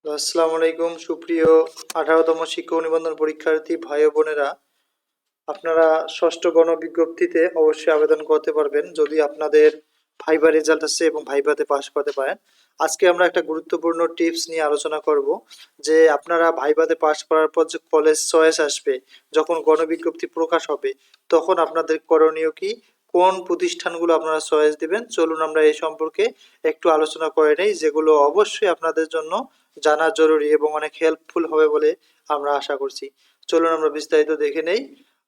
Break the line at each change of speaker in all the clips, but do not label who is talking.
আসসালামু আলাইকুম সুপ্রিয় 18তম শিক্ষক নিবন্ধন পরীক্ষার্থী ভাই ও বোনেরা, আপনারা ষষ্ঠ গণবিজ্ঞপ্তিতে অবশ্যই আবেদন করতে পারবেন যদি আপনাদের ভাইবা রেজাল্ট আছে এবং ভাইভাতে পাস করতে পারেন। আজকে আমরা একটা গুরুত্বপূর্ণ টিপস নিয়ে আলোচনা করব যে আপনারা ভাইভাতে পাস করার পর যে কলেজ চয়েস আসবে, যখন গণবিজ্ঞপ্তি প্রকাশ হবে তখন আপনাদের করণীয় কি, কোন প্রতিষ্ঠানগুলো আপনারা চয়েস দিবেন। চলুন আমরা এই সম্পর্কে একটু আলোচনা করে নেই, যেগুলো অবশ্যই আপনাদের জন্য জানা জরুরি এবং অনেক হেল্পফুল হবে বলে আমরা আশা করছি। চলুন আমরা বিস্তারিত দেখে নেই।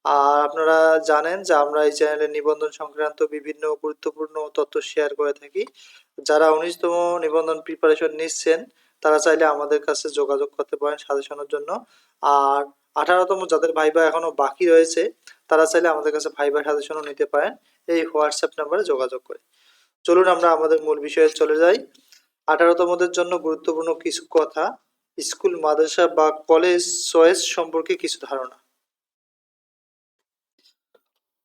আর আপনারা জানেন যে আমরা এই চ্যানেলে নিবন্ধন সংক্রান্ত বিভিন্ন গুরুত্বপূর্ণ তথ্য শেয়ার করে থাকি। যারা 19তম নিবন্ধন প্রিপারেশন নিচ্ছেন তারা চাইলে আমাদের কাছে যোগাযোগ করতে পারেন সাজেশনের জন্য। আর 18তম যাদের ভাইবা এখনো বাকি রয়েছে তারা চাইলে আমাদের কাছে ভাইবা সাজেশনও নিতে পারেন এই হোয়াটসঅ্যাপ নাম্বারে যোগাযোগ করে। চলুন আমরা আমাদের মূল বিষয়ে চলে যাই। 18তমদের জন্য গুরুত্বপূর্ণ কিছু কথা, স্কুল, মাদ্রাসা বা কলেজ চয়েস সম্পর্কে কিছু ধারণা।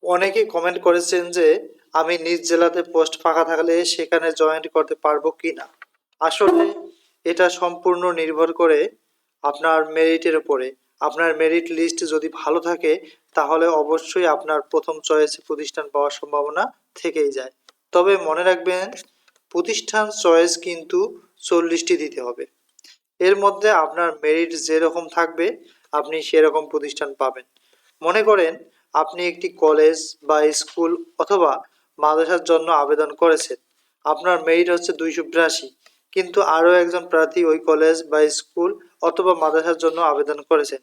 অনেকেই কমেন্ট করেছেন যে আমি নিজ জেলাতে পোস্ট ফাঁকা থাকলে সেখানে জয়েন করতে পারবো কিনা। আসলে এটা সম্পূর্ণ নির্ভর করে আপনার মেরিটের উপরে। আপনার মেরিট লিস্ট যদি ভালো থাকে তাহলে অবশ্যই আপনার প্রথম চয়েসে প্রতিষ্ঠান পাওয়ার সম্ভাবনা থেকেই যায়। তবে মনে রাখবেন, প্রতিষ্ঠান চয়েস কিন্তু 40টি দিতে হবে। এর মধ্যে আপনার মেরিট যেরকম থাকবে আপনি সেরকম প্রতিষ্ঠান পাবেন। মনে করেন আপনি একটি কলেজ বা স্কুল অথবা মাদ্রাসার জন্য আবেদন করেছেন, আপনার মেরিট হচ্ছে 282, কিন্তু আরও একজন প্রার্থী ওই কলেজ বা স্কুল অথবা মাদ্রাসার জন্য আবেদন করেছেন,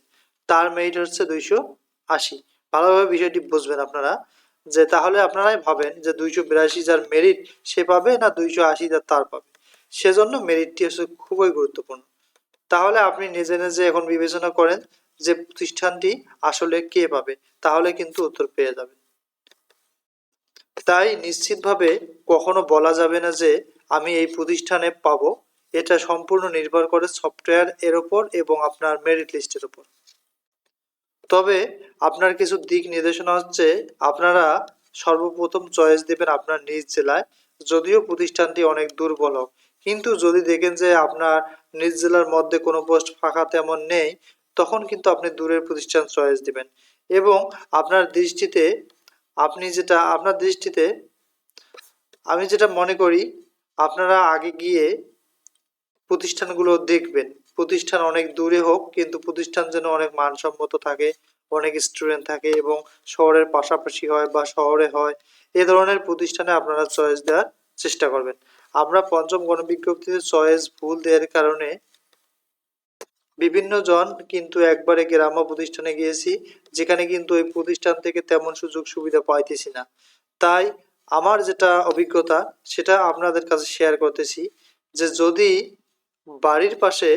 তার মেরিট হচ্ছে 280। ভালোভাবে বিষয়টি বুঝবেন আপনারা, যে তাহলে আপনারাই ভাবেন যে 282 যার মেরিট সে পাবে না 280 যার তার পাবে। সেজন্য মেরিটটি হচ্ছে খুবই গুরুত্বপূর্ণ। তাহলে আপনি নিজে নিজে এখন বিবেচনা করেন যে প্রতিষ্ঠানটি আসলে কে পাবে, তাহলে কিন্তু উত্তর পেয়ে যাবেন। তাই নিশ্চিতভাবে কখনো বলা যাবে না যে আমি এই প্রতিষ্ঠানে পাবো। এটা সম্পূর্ণ নির্ভর করে সফটওয়্যার এর উপর এবং আপনার মেরিট লিস্টের উপর। তবে আপনার কিছু দিক নির্দেশনা হচ্ছে, আপনারা সর্বপ্রথম চয়েস দেবেন আপনার নিজ জেলায়, যদিও প্রতিষ্ঠানটি অনেক দুর্বল হোক। কিন্তু যদি দেখেন যে আপনার নিজ জেলার মধ্যে কোনো পোস্ট ফাঁকা তেমন নেই, তখন কিন্তু আপনি দূরের প্রতিষ্ঠান চয়েস দিবেন। এবং আপনার দৃষ্টিতে আপনার দৃষ্টিতে আমি যেটা মনে করি, আপনারা আগে গিয়ে প্রতিষ্ঠানগুলো দেখবেন। প্রতিষ্ঠান অনেক দূরে হোক, কিন্তু প্রতিষ্ঠান যেন অনেক মানসম্মত থাকে, অনেক স্টুডেন্ট থাকে এবং শহরের পাশাপাশি হয় বা শহরে হয়, এ ধরনের প্রতিষ্ঠানে আপনারা চয়েস দেওয়ার চেষ্টা করবেন। আমরা পঞ্চম গণবিজ্ঞপ্তিতে চয়েস ভুল দেওয়ার কারণে বিভিন্ন জন কিন্তু একবারে গ্রাম্য প্রতিষ্ঠানে গিয়েছি, যেখানে কিন্তু ওই প্রতিষ্ঠান থেকে তেমন সুযোগ সুবিধা পাইতেছি না। তাই আমার যেটা অভিজ্ঞতা সেটা আপনাদের কাছে শেয়ার করতেছি, যে যদি বাড়ির পাশে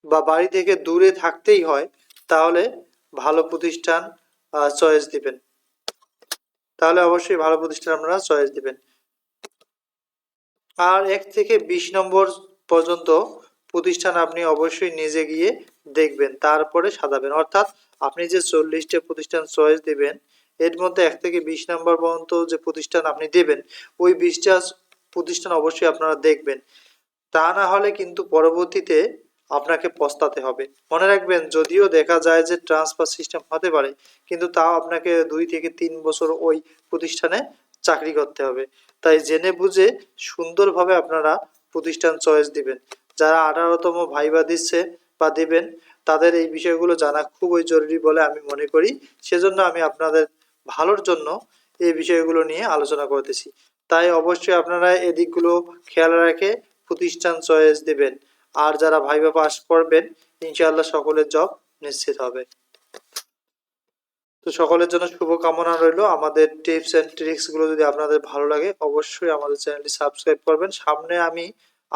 বা বাড়ি থেকে দূরে থাকতেই হয় তাহলে ভালো প্রতিষ্ঠান চয়েস দিবেন। তাহলে অবশ্যই ভালো প্রতিষ্ঠান আপনারা চয়েস দিবেন। আর 1 থেকে 20 নম্বর পর্যন্ত প্রতিষ্ঠান আপনি অবশ্যই নিজে গিয়ে দেখবেন, তারপরে সাজাবেন। অর্থাৎ আপনি যে 40টা প্রতিষ্ঠান চয়েস দিবেন এর মধ্যে 1 থেকে 20 নম্বর পর্যন্ত যে প্রতিষ্ঠান আপনি দেবেন, ওই 20টা প্রতিষ্ঠান অবশ্যই আপনারা দেখবেন। তা না হলে কিন্তু পরবর্তীতে আপনাকে পস্তাতে হবে। মনে রাখবেন, যদিও দেখা যায় যে ট্রান্সফার সিস্টেম হতে পারে, কিন্তু তাও আপনাকে 2 থেকে 3 বছর ওই প্রতিষ্ঠানে চাকরি করতে হবে। তাই জেনে বুঝে সুন্দরভাবে আপনারা প্রতিষ্ঠান চয়েস দিবেন। যারা 18তম ভাইবা দিচ্ছে বা দিবেন তাদের এই বিষয়গুলো জানা খুবই জরুরি বলে আমি মনে করি। সেজন্য আমি আপনাদের ভালোর জন্য এই বিষয়গুলো নিয়ে আলোচনা করতেছি। তাই অবশ্যই আপনারা এই দিকগুলো খেয়াল রেখে প্রতিষ্ঠান চয়েস দিবেন। আর যারা ভাইবা পাস করবেন ইনশাআল্লাহ সকলের জব নিশ্চিত হবে। তো সকলের জন্য শুভকামনা রইল। আমাদের টিপস এন্ড ট্রিক্স গুলো যদি আপনাদের ভালো লাগে অবশ্যই আমাদের চ্যানেলটি সাবস্ক্রাইব করবেন। সামনে আমি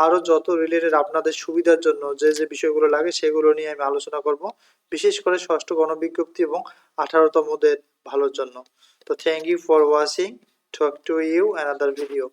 আরো যত রিলেটেড আপনাদের সুবিধার জন্য যে যে বিষয়গুলো লাগে সেগুলো নিয়ে আমি আলোচনা করব, বিশেষ করে ষষ্ঠ গণবিজ্ঞপ্তি এবং 18তমদের ভালোর জন্য। তো thank you for watching, talk to you another video.